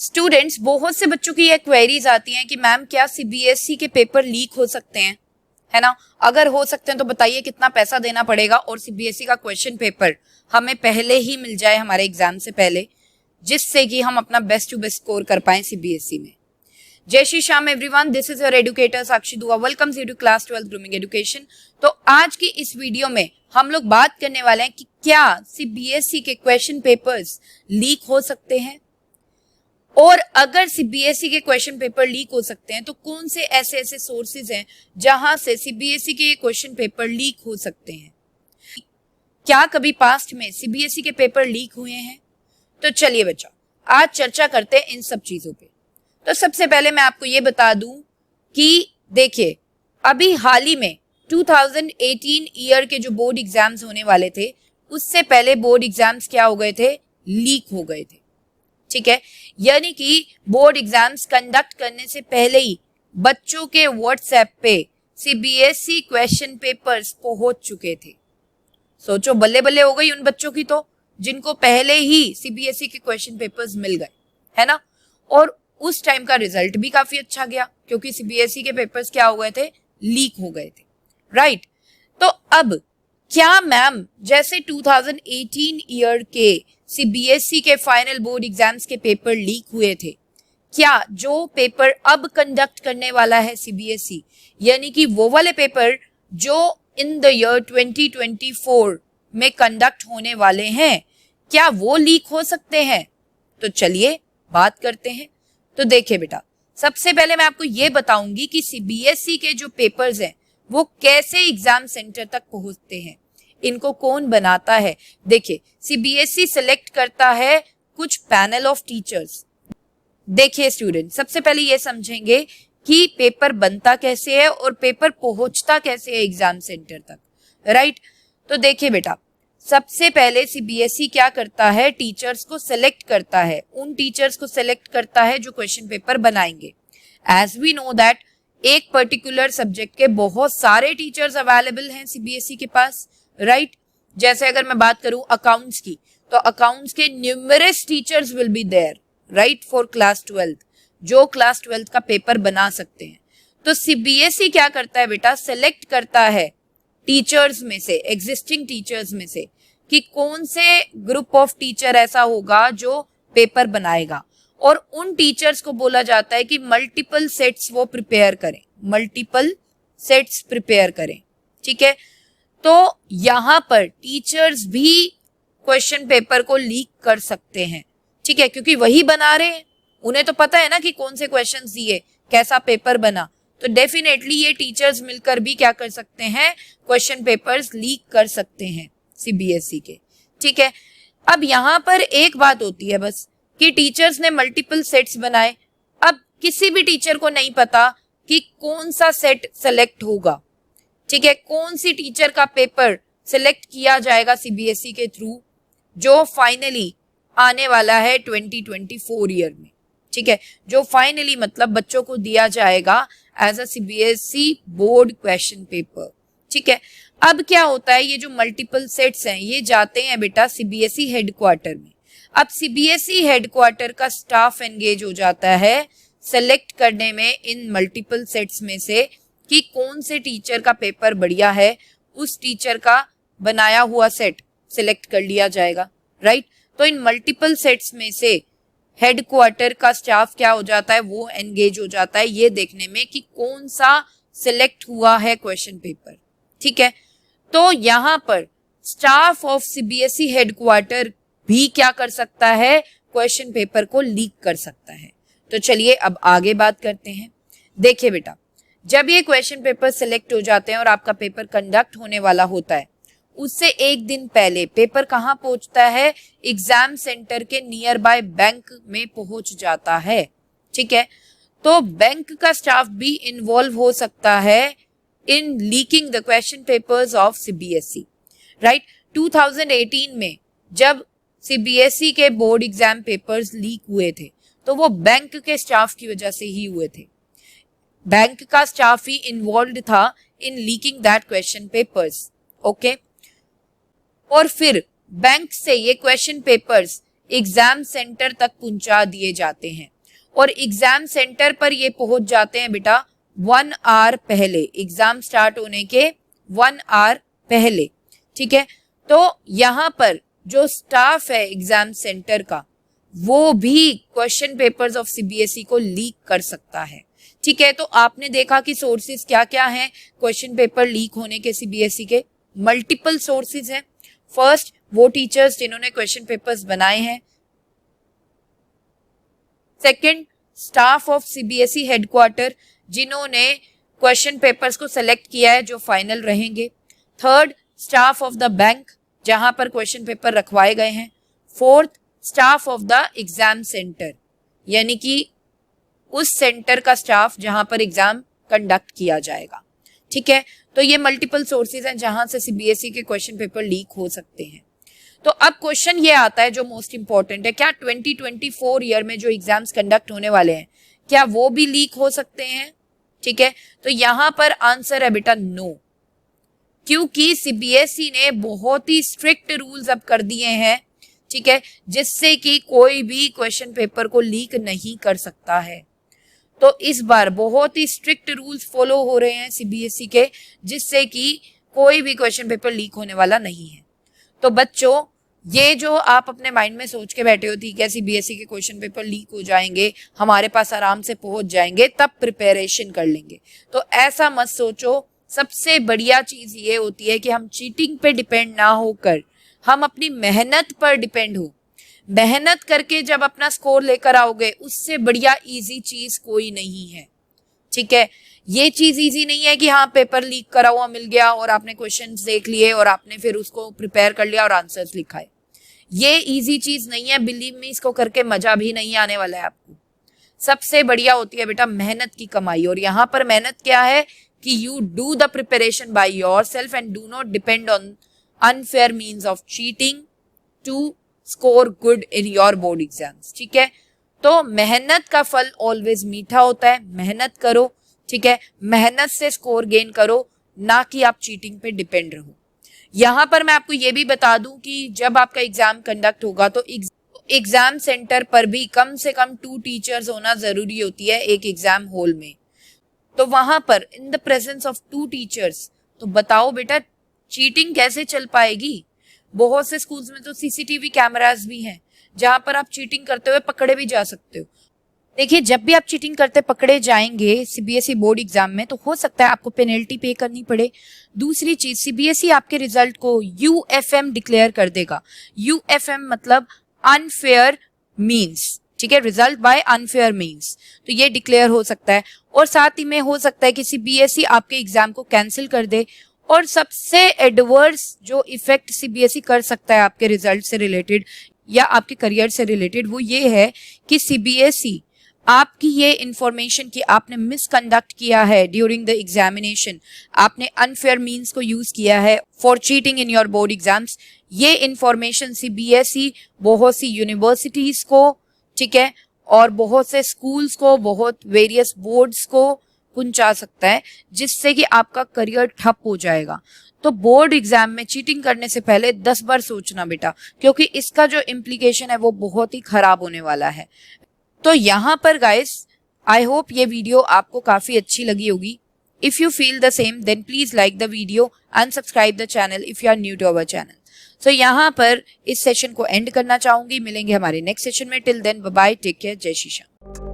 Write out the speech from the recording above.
Students, बहुत से बच्चों की ये क्वेरीज आती हैं कि मैम क्या सीबीएसई के पेपर लीक हो सकते हैं, है ना। अगर हो सकते हैं तो बताइए कितना पैसा देना पड़ेगा और सीबीएसई का क्वेश्चन पेपर हमें पहले ही मिल जाए हमारे एग्जाम से पहले, जिससे कि हम अपना बेस्ट टू बेस्ट स्कोर कर पाए सीबीएसई में। जय Shri Shyam everyone, this is your educator Sakshi Dua, welcome you to class 12 grooming education. तो आज की इस वीडियो में हम लोग बात करने वाले हैं कि क्या सीबीएसई के क्वेश्चन पेपर्स लीक हो सकते हैं, और अगर सीबीएसई के क्वेश्चन पेपर लीक हो सकते हैं तो कौन से ऐसे ऐसे सोर्सेज हैं जहां से सीबीएसई के क्वेश्चन पेपर लीक हो सकते हैं। क्या कभी पास्ट में सीबीएसई के पेपर लीक हुए हैं? तो चलिए बच्चा, आज चर्चा करते हैं इन सब चीजों पे। तो सबसे पहले मैं आपको ये बता दूं कि देखिए, अभी हाल ही में 2018 ईयर के जो बोर्ड एग्जाम्स होने वाले थे, उससे पहले बोर्ड एग्जाम्स क्या हो गए थे? लीक हो गए थे। ठीक है, यानी कि बोर्ड एग्जाम्स कंडक्ट करने से पहले ही बच्चों के व्हाट्सएप पे सीबीएसई क्वेश्चन पेपर्स पहुंच चुके थे। सोचो, बल्ले बल्ले हो गई उन बच्चों की तो जिनको पहले ही सीबीएसई के क्वेश्चन पेपर्स मिल गए, है ना। और उस टाइम का रिजल्ट भी काफी अच्छा गया क्योंकि सीबीएसई के पेपर्स क्या हो गए थे? लीक हो गए थे, राइट। तो अब क्या मैम जैसे 2018 ईयर के सीबीएसई के फाइनल बोर्ड एग्जाम्स के पेपर लीक हुए थे, क्या जो पेपर अब कंडक्ट करने वाला है सीबीएसई, यानी कि वो वाले पेपर जो इन द ईयर 2024 में कंडक्ट होने वाले हैं, क्या वो लीक हो सकते हैं? तो चलिए बात करते हैं। तो देखिए बेटा, सबसे पहले मैं आपको ये बताऊंगी कि सीबीएसई के जो पेपर्स हैं वो कैसे एग्जाम सेंटर तक पहुंचते हैं, इनको कौन बनाता है। देखिए, सीबीएसई सिलेक्ट करता है कुछ पैनल ऑफ टीचर्स। देखिए स्टूडेंट, सबसे पहले ये समझेंगे कि पेपर बनता कैसे है और पेपर पहुंचता कैसे है एग्जाम सेंटर तक, राइट। तो देखिए बेटा, सबसे पहले सीबीएसई क्या करता है? टीचर्स को सिलेक्ट करता है, उन टीचर्स को सिलेक्ट करता है जो क्वेश्चन पेपर बनाएंगे। एज वी नो दैट एक पर्टिकुलर सब्जेक्ट के बहुत सारे टीचर्स अवेलेबल हैं सीबीएसई के पास, राइट। जैसे अगर मैं बात करूं अकाउंट्स की, तो अकाउंट्स के numerous teachers will be there, right, for class 12, जो क्लास 12 का पेपर बना सकते हैं। तो सीबीएसई क्या करता है बेटा? सेलेक्ट करता है टीचर्स में से, एग्जिस्टिंग टीचर्स में से, कि कौन से ग्रुप ऑफ टीचर ऐसा होगा जो पेपर बनाएगा, और उन टीचर्स को बोला जाता है कि मल्टीपल सेट्स वो प्रिपेयर करें, मल्टीपल सेट्स प्रिपेयर करें। ठीक है, तो यहां पर टीचर्स भी क्वेश्चन पेपर को लीक कर सकते हैं, ठीक है, क्योंकि वही बना रहे हैं, उन्हें तो पता है ना कि कौन से क्वेश्चंस दिए, कैसा पेपर बना। तो डेफिनेटली ये टीचर्स मिलकर भी क्या कर सकते हैं? क्वेश्चन पेपर्स लीक कर सकते हैं सीबीएसई के। ठीक है, अब यहां पर एक बात होती है बस कि टीचर्स ने मल्टीपल सेट्स बनाए। अब किसी भी टीचर को नहीं पता कि कौन सा सेट सेलेक्ट होगा, ठीक है, कौन सी टीचर का पेपर सिलेक्ट किया जाएगा सीबीएसई के थ्रू, जो फाइनली आने वाला है 2024 ईयर में। ठीक है, जो फाइनली मतलब बच्चों को दिया जाएगा as a CBSE board question paper. ठीक है, अब क्या होता है, ये जो मल्टीपल सेट्स हैं ये जाते हैं बेटा सीबीएसई हेडक्वार्टर में। अब सीबीएसई हेडक्वार्टर का स्टाफ एंगेज हो जाता है सेलेक्ट करने में इन मल्टीपल सेट्स में से कि कौन से टीचर का पेपर बढ़िया है, उस टीचर का बनाया हुआ सेट सिलेक्ट कर लिया जाएगा, राइट। तो इन मल्टीपल सेट्स में से हेडक्वार्टर का स्टाफ क्या हो जाता है? वो एंगेज हो जाता है ये देखने में कि कौन सा सिलेक्ट हुआ है क्वेश्चन पेपर। ठीक है, तो यहां पर स्टाफ ऑफ सीबीएसई हेडक्वार्टर भी क्या कर सकता है? क्वेश्चन पेपर को लीक कर सकता है। तो चलिए अब आगे बात करते हैं। देखिए बेटा, जब ये क्वेश्चन पेपर सिलेक्ट हो जाते हैं और आपका पेपर कंडक्ट होने वाला होता है, उससे एक दिन पहले पेपर कहाँ पहुंचता है? एग्जाम सेंटर के नियर बाय बैंक में पहुंच जाता है। ठीक है, तो बैंक का स्टाफ भी इन्वॉल्व हो सकता है in leaking the question papers of CBSE, right. 2018 में जब सीबीएसई के बोर्ड एग्जाम पेपर्स लीक हुए थे तो वो बैंक के स्टाफ की वजह से ही हुए थे। बैंक का स्टाफ ही इन्वॉल्व था in leaking that question papers, okay. और फिर बैंक से ये क्वेश्चन पेपर्स एग्जाम सेंटर तक पहुंचा दिए जाते हैं और एग्जाम सेंटर पर ये पहुंच जाते हैं बेटा 1 आवर पहले, एग्जाम स्टार्ट होने के 1 आवर पहले। ठीक है, तो यहाँ पर जो स्टाफ है एग्जाम सेंटर का वो भी क्वेश्चन पेपर्स ऑफ सीबीएसई को लीक कर सकता है। ठीक है, तो आपने देखा कि सोर्सेज क्या क्या हैं क्वेश्चन पेपर लीक होने के सीबीएसई के। मल्टीपल सोर्सेज हैं। फर्स्ट, वो टीचर्स जिन्होंने क्वेश्चन पेपर्स बनाए हैं। Second, staff of CBSE headquarter जिन्होंने क्वेश्चन पेपर्स को सेलेक्ट किया है जो फाइनल रहेंगे। Third, staff of the bank जहां पर क्वेश्चन पेपर रखवाए गए हैं। Fourth, staff of the exam centre यानी कि उस सेंटर का स्टाफ जहां पर एग्जाम कंडक्ट किया जाएगा। ठीक है, तो ये मल्टीपल सोर्सेज हैं जहां से सीबीएसई के क्वेश्चन पेपर लीक हो सकते हैं। तो अब क्वेश्चन ये आता है जो मोस्ट इंपॉर्टेंट है, क्या 2024 ईयर में जो एग्जाम्स कंडक्ट होने वाले हैं क्या वो भी लीक हो सकते हैं? ठीक है, तो यहां पर आंसर है बेटा नो, क्योंकि सीबीएसई ने बहुत ही स्ट्रिक्ट रूल्स अब कर दिए हैं। ठीक है, जिससे कि कोई भी क्वेश्चन पेपर को लीक नहीं कर सकता है। तो इस बार बहुत ही स्ट्रिक्ट रूल्स फॉलो हो रहे हैं सीबीएसई के, जिससे कि कोई भी क्वेश्चन पेपर लीक होने वाला नहीं है। तो बच्चों, ये जो आप अपने माइंड में सोच के बैठे हो थी क्या सीबीएसई के क्वेश्चन पेपर लीक हो जाएंगे, हमारे पास आराम से पहुंच जाएंगे तब प्रिपरेशन कर लेंगे, तो ऐसा मत सोचो। सबसे बढ़िया चीज ये होती है कि हम चीटिंग पे डिपेंड ना होकर हम अपनी मेहनत पर डिपेंड हो। मेहनत करके जब अपना स्कोर लेकर आओगे उससे बढ़िया इजी चीज कोई नहीं है। ठीक है, ये चीज इजी नहीं है कि हाँ पेपर लीक करा हुआ मिल गया और आपने क्वेश्चंस देख लिए और आपने फिर उसको प्रिपेयर कर लिया और आंसर्स लिखा है। ये इजी चीज नहीं है, बिलीव मी, इसको करके मजा भी नहीं आने वाला है आपको। सबसे बढ़िया होती है बेटा मेहनत की कमाई, और यहाँ पर मेहनत क्या है कि you do the preparation by yourself and do not depend on unfair means of cheating to score good in your board exams. ठीक है, तो मेहनत का फल ऑलवेज मीठा होता है। मेहनत करो, ठीक है, मेहनत से स्कोर गेन करो, ना कि आप चीटिंग पे डिपेंड रहो। यहाँ पर मैं आपको ये भी बता दूं कि जब आपका एग्जाम कंडक्ट होगा तो एग्जाम सेंटर पर भी कम से कम 2 टीचर्स होना जरूरी होती है एक एग्जाम हॉल में। तो वहां पर in the presence of 2 teachers, तो बताओ बेटा चीटिंग कैसे चल पाएगी? बहुत से स्कूल्स में तो सीसीटीवी कैमरास भी हैं जहां पर आप चीटिंग करते हुए पकड़े भी जा सकते हो। देखिए, जब भी आप चीटिंग करते पकड़े जाएंगे सीबीएसई बोर्ड एग्जाम में तो हो सकता है आपको पेनल्टी पे करनी पड़े। दूसरी चीज, सीबीएसई आपके रिजल्ट को यूएफएम डिक्लेयर कर देगा। यूएफएम मतलब अनफेयर मीन्स, ठीक है, रिजल्ट बाय अनफेयर मीन्स, तो ये डिक्लेयर हो सकता है। और साथ ही में हो सकता है कि सीबीएसई आपके एग्जाम को कैंसिल कर दे। और सबसे एडवर्स जो इफेक्ट सीबीएसई कर सकता है आपके रिजल्ट से रिलेटेड या आपके करियर से रिलेटेड, वो ये है कि सीबीएसई आपकी ये इंफॉर्मेशन कि आपने मिसकंडक्ट किया है ड्यूरिंग द एग्जामिनेशन, आपने अनफेयर मीन्स को यूज किया है for cheating in your board exams, ये इंफॉर्मेशन सीबीएसई बहुत सी यूनिवर्सिटीज को, ठीक है, और बहुत से स्कूल्स को, बहुत वेरियस बोर्ड्स को पहुंचा सकता है, जिससे कि आपका करियर ठप हो जाएगा। तो बोर्ड एग्जाम में चीटिंग करने से पहले 10 बार सोचना बेटा, क्योंकि इसका जो इम्प्लीकेशन है वो बहुत ही खराब होने वाला है। तो यहाँ पर गाइस, आई होप ये वीडियो आपको काफी अच्छी लगी होगी। If you feel the same then please like the video and subscribe the channel if you are new to our channel. So यहाँ पर इस सेशन को एंड करना चाहूंगी। मिलेंगे हमारे नेक्स्ट सेशन में। Till then bye bye, take care, जय श्री श्याम।